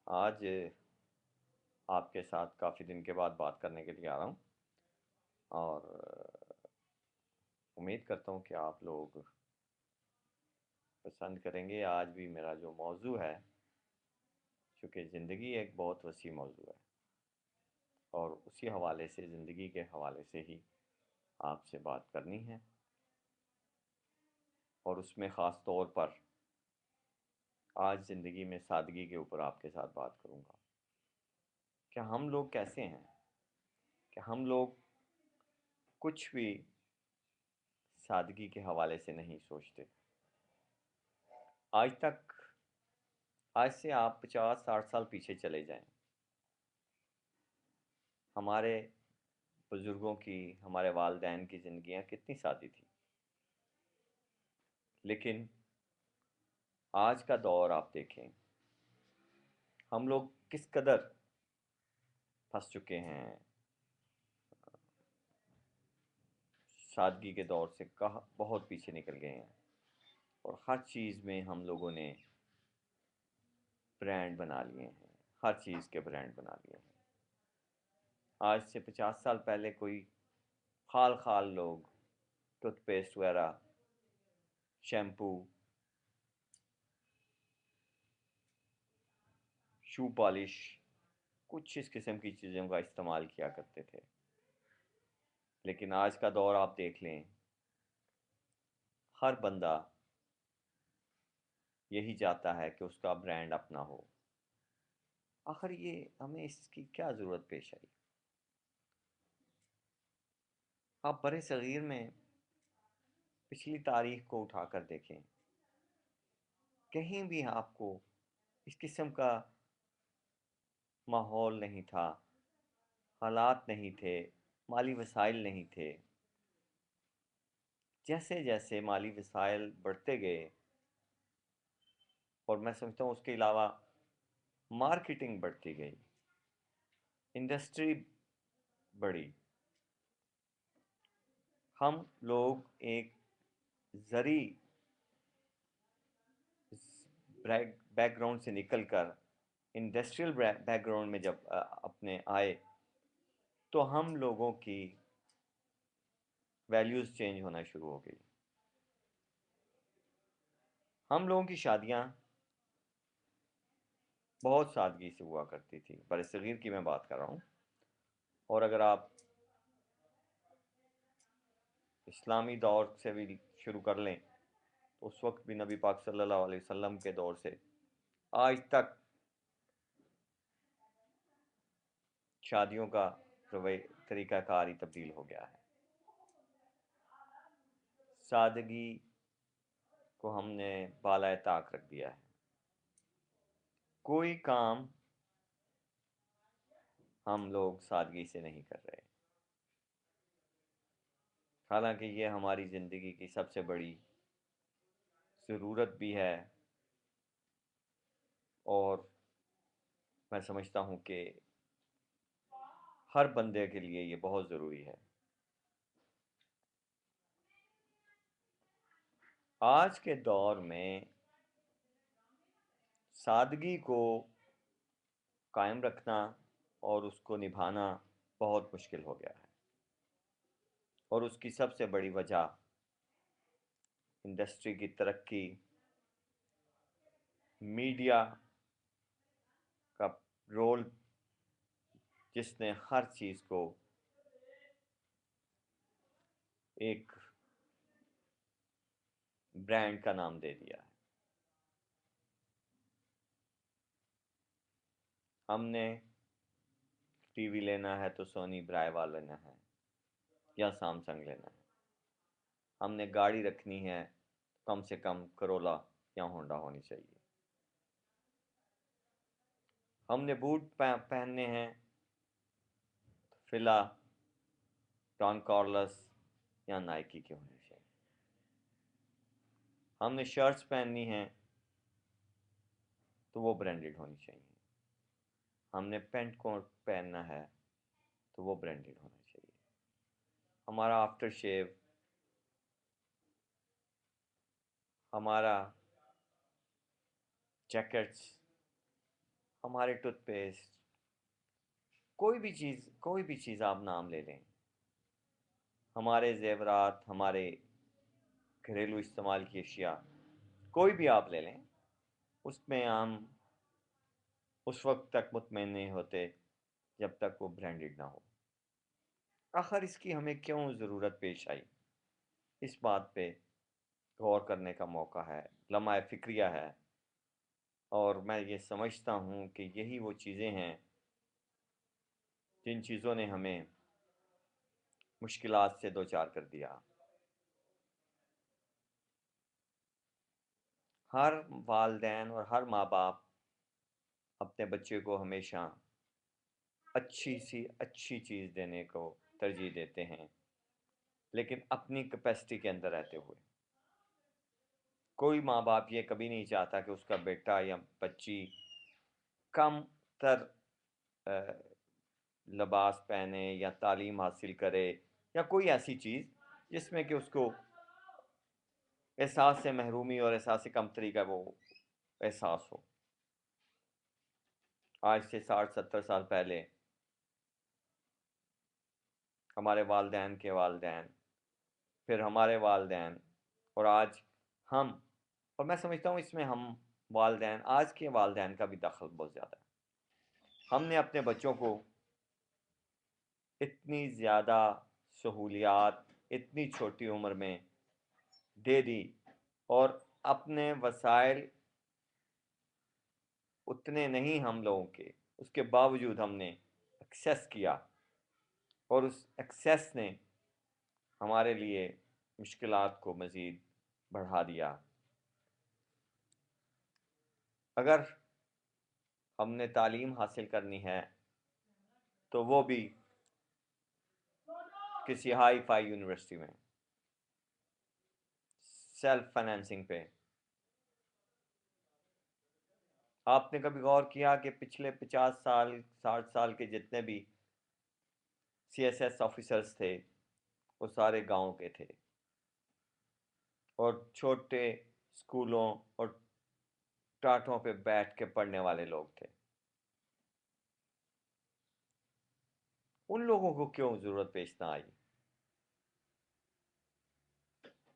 آج آپ کے ساتھ کافی دن کے بعد بات کرنے کے لیے آ رہا ہوں اور امید کرتا ہوں کہ آپ لوگ پسند کریں گے۔ آج بھی میرا جو موضوع ہے، چونکہ زندگی ایک بہت وسیع موضوع ہے اور اسی حوالے سے، زندگی کے حوالے سے ہی آپ سے بات کرنی ہے، اور اس میں خاص طور پر آج زندگی میں سادگی کے اوپر آپ کے ساتھ بات کروں گا کہ ہم لوگ کیسے ہیں، کہ ہم لوگ کچھ بھی سادگی کے حوالے سے نہیں سوچتے۔ آج سے آپ 50-60 سال پیچھے چلے جائیں، ہمارے بزرگوں کی، ہمارے والدین کی زندگیاں کتنی سادی تھیں، لیکن آج کا دور آپ دیکھیں، ہم لوگ کس قدر پھنس چکے ہیں سادگی کے دور سے، بہت پیچھے نکل گئے ہیں، اور ہر چیز میں ہم لوگوں نے برانڈ بنا لیے ہیں، ہر چیز کے برانڈ بنا لیے ہیں۔ آج سے 50 سال پہلے کوئی خال خال لوگ ٹوتھ پیسٹ وغیرہ، شیمپو، شو پالش، کچھ اس قسم کی چیزوں کا استعمال کیا کرتے تھے، لیکن آج کا دور آپ دیکھ لیں، ہر بندہ یہی چاہتا ہے کہ اس کا برانڈ اپنا ہو۔ آخر یہ ہمیں اس کی کیا ضرورت پیش آئی؟ آپ برِ صغیر میں پچھلی تاریخ کو اٹھا کر دیکھیں، کہیں بھی آپ کو اس قسم کا ماحول نہیں تھا، حالات نہیں تھے، مالی وسائل نہیں تھے۔ جیسے جیسے مالی وسائل بڑھتے گئے، اور میں سمجھتا ہوں اس کے علاوہ مارکیٹنگ بڑھتی گئی، انڈسٹری بڑھی، ہم لوگ ایک زرعی بیک گراؤنڈ سے نکل کر انڈسٹریل بیک گراؤنڈ میں جب اپنے آئے، تو ہم لوگوں کی ویلیوز چینج ہونا شروع ہو گئی۔ ہم لوگوں کی شادیاں بہت سادگی سے ہوا کرتی تھی، برصغیر کی میں بات کر رہا ہوں، اور اگر آپ اسلامی دور سے بھی شروع کر لیں تو اس وقت بھی نبی پاک صلی اللہ علیہ وسلم کے دور سے آج تک شادیوں کا طریقہ کار ہی تبدیل ہو گیا ہے۔ سادگی کو ہم نے بالائے طاق رکھ دیا ہے، کوئی کام ہم لوگ سادگی سے نہیں کر رہے، حالانکہ یہ ہماری زندگی کی سب سے بڑی ضرورت بھی ہے، اور میں سمجھتا ہوں کہ ہر بندے کے لیے یہ بہت ضروری ہے۔ آج کے دور میں سادگی کو قائم رکھنا اور اس کو نبھانا بہت مشکل ہو گیا ہے، اور اس کی سب سے بڑی وجہ انڈسٹری کی ترقی، میڈیا کا رول، جس نے ہر چیز کو ایک برانڈ کا نام دے دیا ہے۔ ہم نے ٹی وی لینا ہے تو سونی برائیوا لینا ہے یا سامسنگ لینا ہے، ہم نے گاڑی رکھنی ہے کم سے کم کرولا یا ہونڈا ہونی چاہیے، ہم نے بوٹ پہننے ہیں فلا، ڈان کارلس یا نائکی کے ہونے چاہیے، ہم نے شرٹس پہننی ہیں تو وہ برانڈڈ ہونی چاہیے، ہم نے پینٹ کوٹ پہننا ہے تو وہ برانڈڈ ہونا چاہیے، ہمارا آفٹر شیو، ہمارا جیکٹس، ہمارے ٹوتھ پیسٹ، کوئی بھی چیز آپ نام لے لیں، ہمارے زیورات، ہمارے گھریلو استعمال کی اشیاء، کوئی بھی آپ لے لیں، اس میں ہم اس وقت تک مطمئن نہیں ہوتے جب تک وہ برانڈڈ نہ ہو۔ آخر اس کی ہمیں کیوں ضرورت پیش آئی؟ اس بات پہ غور کرنے کا موقع ہے، لمحہ فکریہ ہے، اور میں یہ سمجھتا ہوں کہ یہی وہ چیزیں ہیں جن چیزوں نے ہمیں مشکلات سے دوچار کر دیا۔ ہر والدین اور ہر ماں باپ اپنے بچے کو ہمیشہ اچھی چیز دینے کو ترجیح دیتے ہیں، لیکن اپنی کیپیسٹی کے اندر رہتے ہوئے۔ کوئی ماں باپ یہ کبھی نہیں چاہتا کہ اس کا بیٹا یا بچی کم تر لباس پہنے یا تعلیم حاصل کرے یا کوئی ایسی چیز جس میں کہ اس کو احساس سے محرومی اور احساس کمتری کا وہ احساس ہو۔ آج سے 60-70 سال پہلے ہمارے والدین کے والدین، پھر ہمارے والدین، اور آج ہم، اور میں سمجھتا ہوں اس میں ہم والدین، آج کے والدین کا بھی دخل بہت زیادہ ہے۔ ہم نے اپنے بچوں کو اتنی زیادہ سہولیات اتنی چھوٹی عمر میں دے دی، اور اپنے وسائل اتنے نہیں ہم لوگوں کے، اس کے باوجود ہم نے ایکسیس کیا، اور اس ایکسیس نے ہمارے لیے مشکلات کو مزید بڑھا دیا۔ اگر ہم نے تعلیم حاصل کرنی ہے تو وہ بھی کسی ہائی فائی یونیورسٹی میں سیلف فائنینسنگ پہ۔ آپ نے کبھی غور کیا کہ پچھلے 50 سال 60 سال کے جتنے بھی سی ایس ایس آفیسرز تھے وہ سارے گاؤں کے تھے، اور چھوٹے اسکولوں اور ٹاٹوں پہ بیٹھ کے پڑھنے والے لوگ تھے۔ ان لوگوں کو کیوں ضرورت پیش نہ آئی؟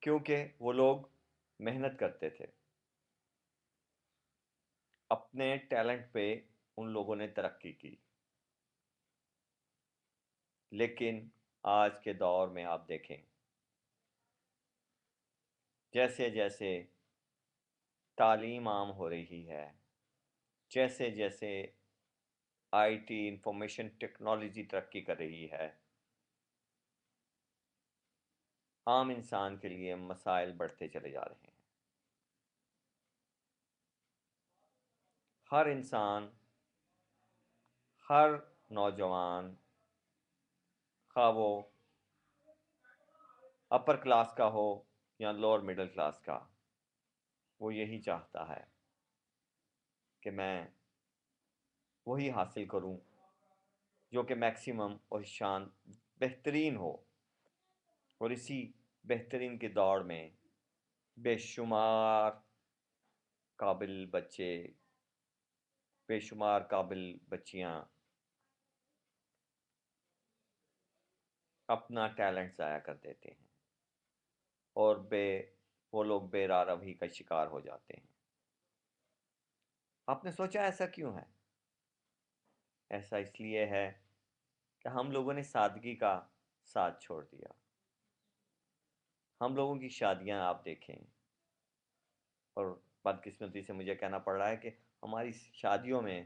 کیونکہ وہ لوگ محنت کرتے تھے، اپنے ٹیلنٹ پہ ان لوگوں نے ترقی کی۔ لیکن آج کے دور میں آپ دیکھیں، جیسے جیسے تعلیم عام ہو رہی ہے، جیسے جیسے آئی ٹی انفارمیشن ٹیکنالوجی ترقی کر رہی ہے، عام انسان کے لیے مسائل بڑھتے چلے جا رہے ہیں۔ ہر انسان، ہر نوجوان، خواہ وہ اپر کلاس کا ہو یا لوور مڈل کلاس کا، وہ یہی چاہتا ہے کہ میں وہی حاصل کروں جو کہ میکسیمم اور شان بہترین ہو، اور اسی بہترین کی دوڑ میں بے شمار قابل بچے، بے شمار قابل بچیاں اپنا ٹیلنٹ ضائع کر دیتے ہیں، اور وہ لوگ بے راہ روی کا شکار ہو جاتے ہیں۔ آپ نے سوچا ایسا کیوں ہے؟ ایسا اس لیے ہے کہ ہم لوگوں نے سادگی کا ساتھ چھوڑ دیا۔ ہم لوگوں کی شادیاں آپ دیکھیں، اور بدقسمتی سے مجھے کہنا پڑ رہا ہے کہ ہماری شادیوں میں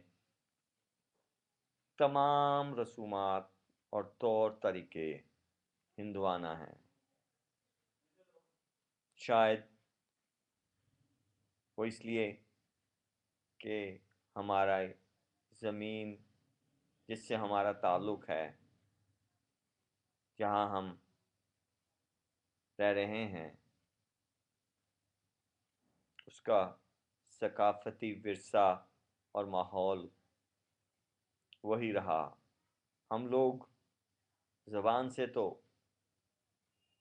تمام رسومات اور طور طریقے ہندوانہ ہیں۔ شاید وہ اس لیے کہ ہمارا زمین جس سے ہمارا تعلق ہے، جہاں ہم رہ رہے ہیں، اس کا ثقافتی ورثہ اور ماحول وہی رہا۔ ہم لوگ زبان سے تو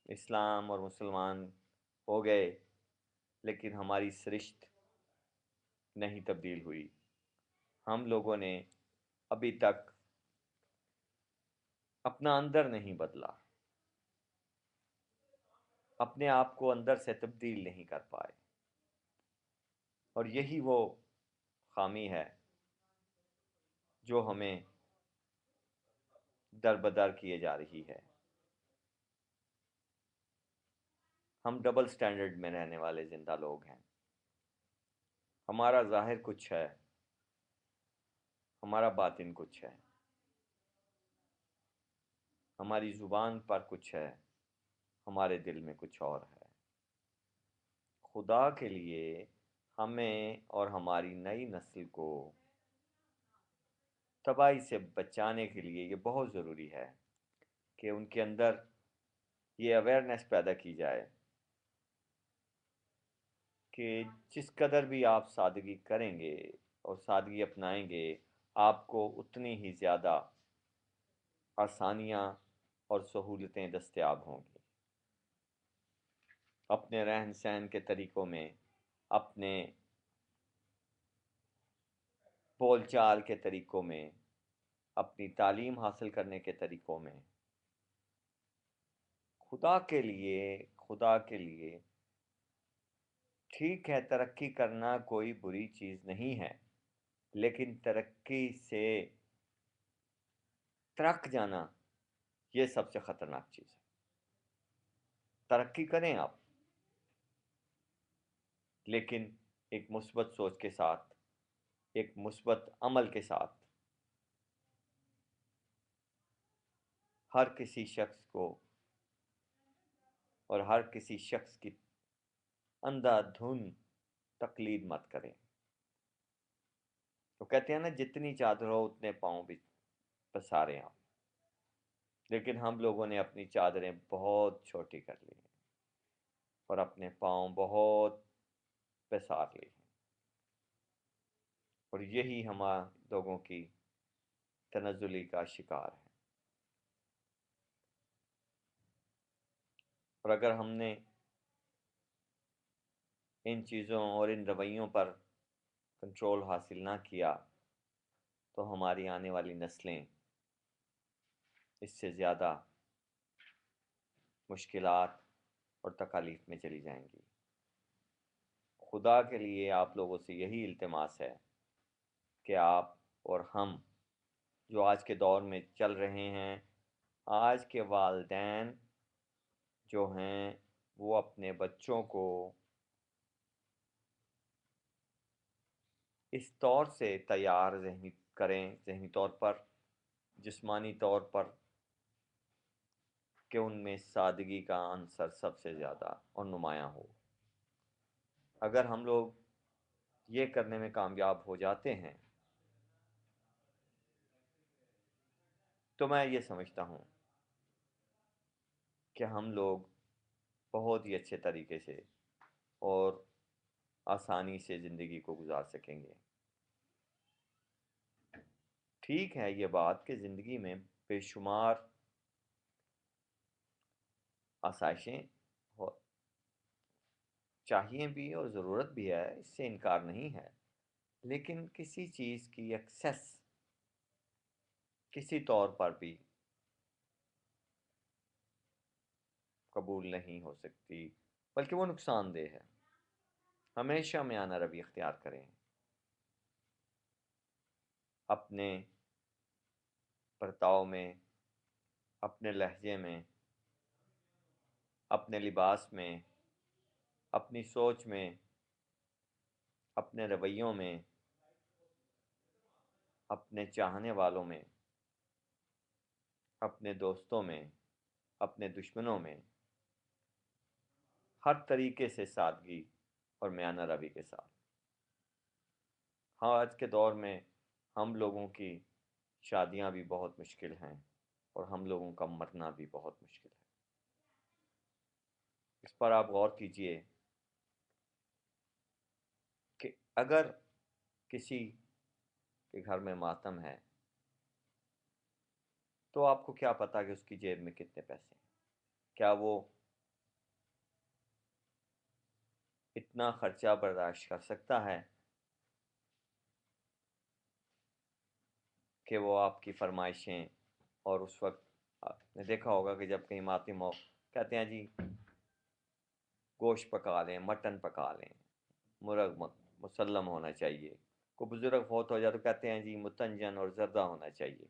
اسلام اور مسلمان ہو گئے، لیکن ہماری سرشت نہیں تبدیل ہوئی، ہم لوگوں نے ابھی تک اپنا اندر نہیں بدلا، اپنے آپ کو اندر سے تبدیل نہیں کر پائے، اور یہی وہ خامی ہے جو ہمیں در بدر کیے جا رہی ہے۔ ہم ڈبل سٹینڈرڈ میں رہنے والے زندہ لوگ ہیں۔ ہمارا ظاہر کچھ ہے، ہمارا باطن کچھ ہے، ہماری زبان پر کچھ ہے، ہمارے دل میں کچھ اور ہے۔ خدا کے لیے ہمیں اور ہماری نئی نسل کو تباہی سے بچانے کے لیے یہ بہت ضروری ہے کہ ان کے اندر یہ اویئرنیس پیدا کی جائے کہ جس قدر بھی آپ سادگی کریں گے اور سادگی اپنائیں گے، آپ کو اتنی ہی زیادہ آسانیاں اور سہولتیں دستیاب ہوں گی، اپنے رہن سہن کے طریقوں میں، اپنے بول چال کے طریقوں میں، اپنی تعلیم حاصل کرنے کے طریقوں میں۔ خدا کے لیے ٹھیک ہے، ترقی کرنا کوئی بری چیز نہیں ہے، لیکن ترقی سے ترک جانا یہ سب سے خطرناک چیز ہے۔ ترقی کریں آپ، لیکن ایک مثبت سوچ کے ساتھ، ایک مثبت عمل کے ساتھ۔ ہر کسی شخص کو اور ہر کسی شخص کی اندھا دھند تقلید مت کریں۔ تو کہتے ہیں نا، جتنی چادر ہو اتنے پاؤں بھی پسارے آپ، لیکن ہم لوگوں نے اپنی چادریں بہت چھوٹی کر لی ہیں اور اپنے پاؤں بہت پسار لی ہیں، اور یہی ہمارے لوگوں کی تنزلی کا شکار ہے۔ اور اگر ہم نے ان چیزوں اور ان رویوں پر کنٹرول حاصل نہ کیا تو ہماری آنے والی نسلیں اس سے زیادہ مشکلات اور تکالیف میں چلی جائیں گی۔ خدا کے لیے آپ لوگوں سے یہی التماس ہے کہ آپ اور ہم جو آج کے دور میں چل رہے ہیں، آج کے والدین جو ہیں وہ اپنے بچوں کو اس طور سے تیار ذہنی طور پر، جسمانی طور پر، کہ ان میں سادگی کا عنصر سب سے زیادہ اور نمایاں ہو۔ اگر ہم لوگ یہ کرنے میں کامیاب ہو جاتے ہیں تو میں یہ سمجھتا ہوں کہ ہم لوگ بہت ہی اچھے طریقے سے اور آسانی سے زندگی کو گزار سکیں گے۔ ٹھیک ہے یہ بات کہ زندگی میں بے شمار آسائشیں چاہیے بھی اور ضرورت بھی ہے، اس سے انکار نہیں ہے، لیکن کسی چیز کی ایکسیس کسی طور پر بھی قبول نہیں ہو سکتی، بلکہ وہ نقصان دہ ہے۔ ہمیشہ میانہ روی اختیار کریں، اپنے برتاؤ میں، اپنے لہجے میں، اپنے لباس میں، اپنی سوچ میں، اپنے رویوں میں، اپنے چاہنے والوں میں، اپنے دوستوں میں، اپنے دشمنوں میں، ہر طریقے سے سادگی اور میانہ روی کے ساتھ۔ ہاں، آج کے دور میں ہم لوگوں کی شادیاں بھی بہت مشکل ہیں اور ہم لوگوں کا مرنا بھی بہت مشکل ہے۔ اس پر آپ غور کیجئے کہ اگر کسی کے گھر میں ماتم ہے تو آپ کو کیا پتا کہ اس کی جیب میں کتنے پیسے ہیں؟ کیا وہ اتنا خرچہ برداشت کر سکتا ہے؟ کہ وہ آپ کی فرمائشیں، اور اس وقت آپ نے دیکھا ہوگا کہ جب کہیں ماتی کہتے ہیں جی گوشت پکا لیں، مٹن پکا لیں، مرغ مسلم ہونا چاہیے، کوئی بزرگ فوت ہو جائے تو کہتے ہیں جی متنجن اور زردہ ہونا چاہیے۔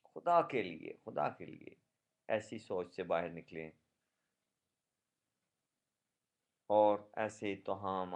خدا کے لیے، خدا کے لیے ایسی سوچ سے باہر نکلیں اور ایسے توہم